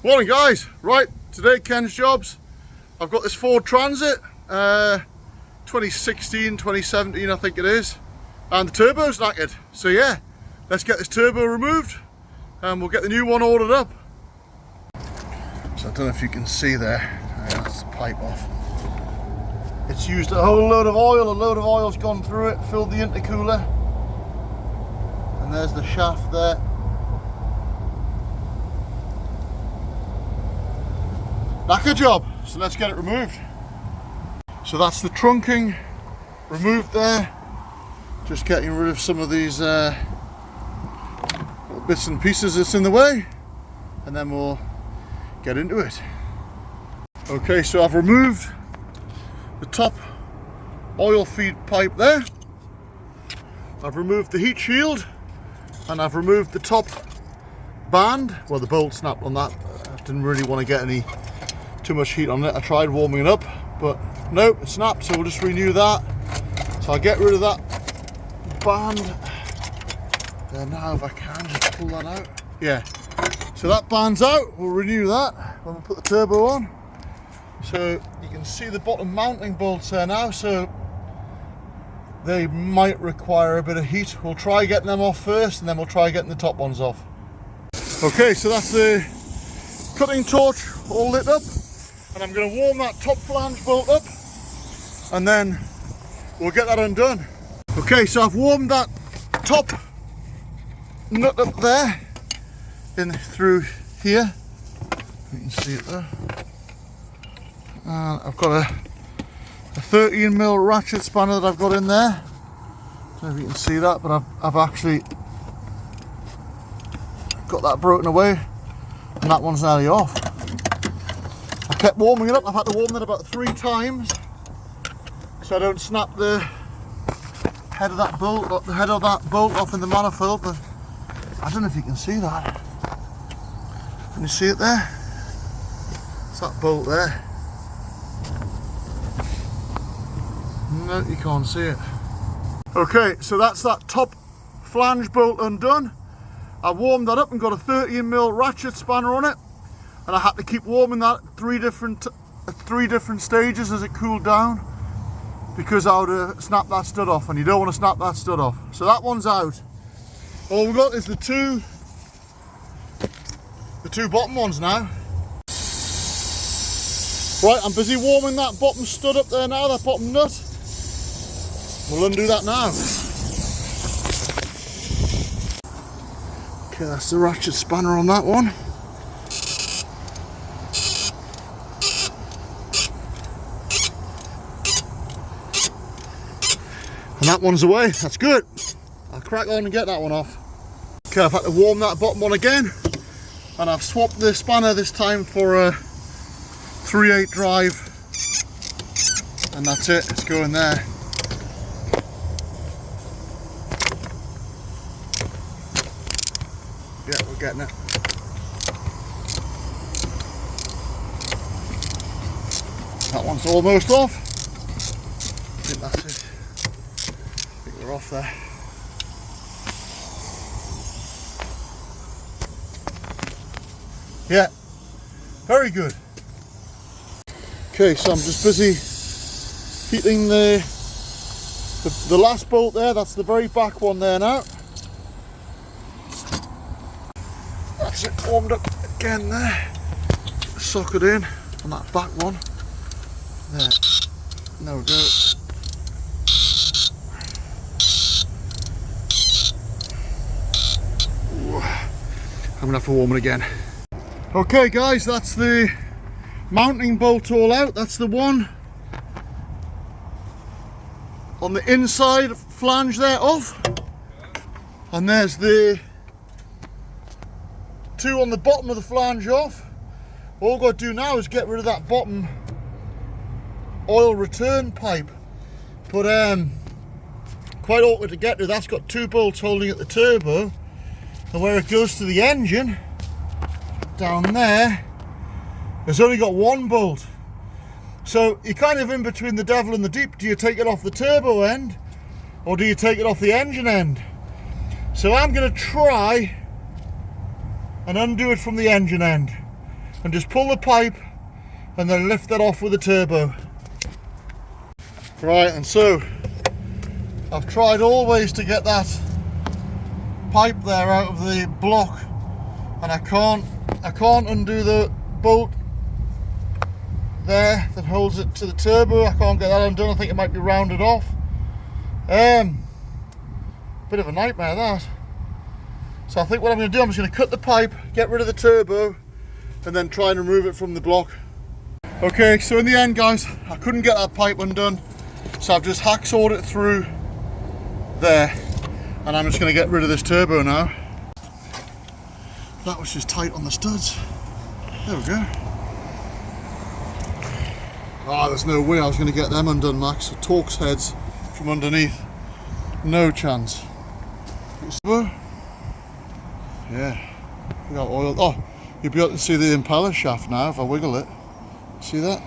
Morning guys, right, today Ken's jobs. I've got this Ford Transit, 2016, 2017 I think it is, and the turbo's knackered. So yeah, let's get this turbo removed and we'll get the new one ordered up. So I don't know if you can see there, that's the pipe off. It's used a whole load of oil's gone through it, filled the intercooler, and there's the shaft there. Knacker job, so let's get it removed. So that's the trunking removed there. Just getting rid of some of these little bits and pieces that's in the way, and then we'll get into it. Okay, so I've removed the top oil feed pipe there. I've removed the heat shield, and I've removed the top band. Well, the bolt snapped on that. I didn't really want to get any too much heat on it. I tried warming it up, but nope, it snapped, so we'll just renew that. So I'll get rid of that band there now if I can, just pull that out. Yeah, so that band's out. We'll renew that when we put the turbo on. So you can see the bottom mounting bolts there now, so they might require a bit of heat. We'll try getting them off first, and then we'll try getting the top ones off. Okay, so that's the cutting torch all lit up, and I'm going to warm that top flange bolt up, and then we'll get that undone. Okay, so I've warmed that top nut up there, in through here. You can see it there. And I've got a 13mm ratchet spanner that I've got in there. Don't know if you can see that, but I've actually got that broken away, and that one's nearly off. I kept warming it up. I've had to warm it about 3 times so I don't snap the head of that bolt off in the manifold. But I don't know if you can see that. Can you see it there? It's that bolt there. No, you can't see it. Okay, so that's that top flange bolt undone. I warmed that up and got a 13mm ratchet spanner on it, and I had to keep warming that at three different stages as it cooled down, because I would have snapped that stud off, and you don't want to snap that stud off. So that one's out. All we've got is the two bottom ones now. Right, I'm busy warming that bottom stud up there now, that bottom nut. We'll undo that now. Okay, that's the ratchet spanner on that one. And that one's away, that's good. I'll crack on and get that one off. Okay, I've had to warm that bottom one again, and I've swapped the spanner this time for a 3/8 drive, and that's it, it's going there. Yeah, we're getting it. That one's almost off. I think that's it. I think we're off there. Yeah, very good. Okay, so I'm just busy heating the last bolt there. That's the very back one there now. That's it, warmed up again there. Socket in on that back one. There. There we go. Ooh. I'm gonna have to warm it again. Okay guys, that's the mounting bolt all out. That's the one on the inside flange there off, and there's the two on the bottom of the flange off. All I've got to do now is get rid of that bottom oil return pipe, but quite awkward to get to. That's got 2 bolts holding at the turbo, and where it goes to the engine down there, it's only got 1 bolt. So you're kind of in between the devil and the deep. Do you take it off the turbo end, or do you take it off the engine end? So I'm going to try and undo it from the engine end. and just pull the pipe and then lift that off with the turbo. Right, and so I've tried always to get that pipe there out of the block, and I can't undo the bolt there that holds it to the turbo. I can't get that undone. I think it might be rounded off. Bit of a nightmare that. So I think what I'm going to do, I'm just going to cut the pipe, get rid of the turbo, and then try and remove it from the block. Okay, so in the end guys, I couldn't get that pipe undone, so I've just hacksawed it through there, and I'm just going to get rid of this turbo now. That was just tight on the studs. There we go. Oh, there's no way I was going to get them undone, Max. The Torx heads from underneath. No chance. Yeah. We got oil. Oh, you'll be able to see the impeller shaft now if I wiggle it. See that?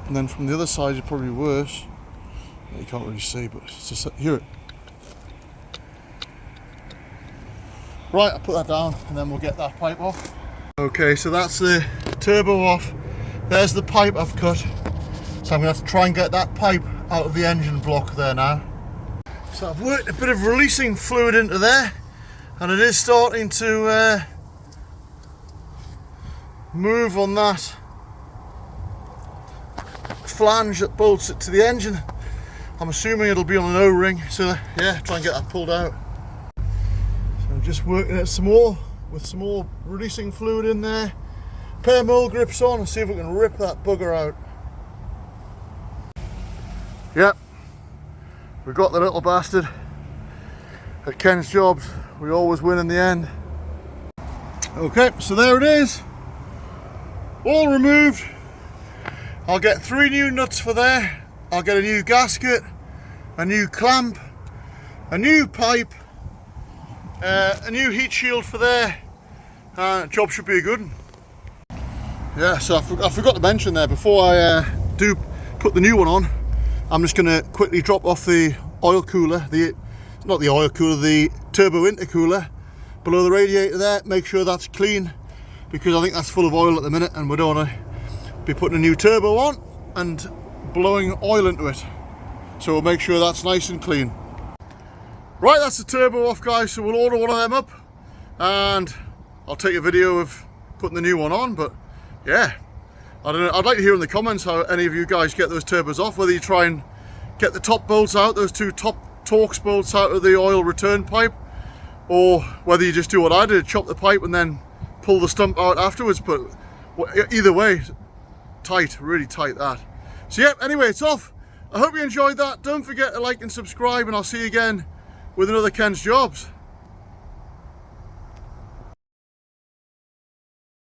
And then from the other side, it's probably worse. You can't really see, but it's just hear it. Right, I'll put that down and then we'll get that pipe off. Okay, so that's the turbo off. There's the pipe I've cut. So I'm going to have to try and get that pipe out of the engine block there now. So I've worked a bit of releasing fluid into there, and it is starting to move on that flange that bolts it to the engine. I'm assuming it'll be on an O-ring, so yeah, try and get that pulled out. So I'm just working it some more with some more releasing fluid in there. Pair of mole grips on and see if we can rip that bugger out. Yep, we got the little bastard. At Ken's Jobs, we always win in the end. Okay, so there it is. All removed. I'll get 3 new nuts for there. I'll get a new gasket, a new clamp, a new pipe, a new heat shield for there. Job should be a good one. Yeah, so I forgot to mention there, before I do put the new one on, I'm just going to quickly drop off the oil cooler, not the oil cooler, the turbo intercooler below the radiator there. Make sure that's clean, because I think that's full of oil at the minute and we don't want to be putting a new turbo on and blowing oil into it. So we'll make sure that's nice and clean. Right, that's the turbo off guys, so we'll order one of them up and I'll take a video of putting the new one on. But yeah, I don't know, I'd like to hear in the comments how any of you guys get those turbos off, whether you try and get the top bolts out, those 2 top Torx bolts out of the oil return pipe, or whether you just do what I did, chop the pipe and then pull the stump out afterwards. But either way, tight, really tight that. So yeah, anyway, it's off. I hope you enjoyed that. Don't forget to like and subscribe, and I'll see you again with another Ken's Jobs.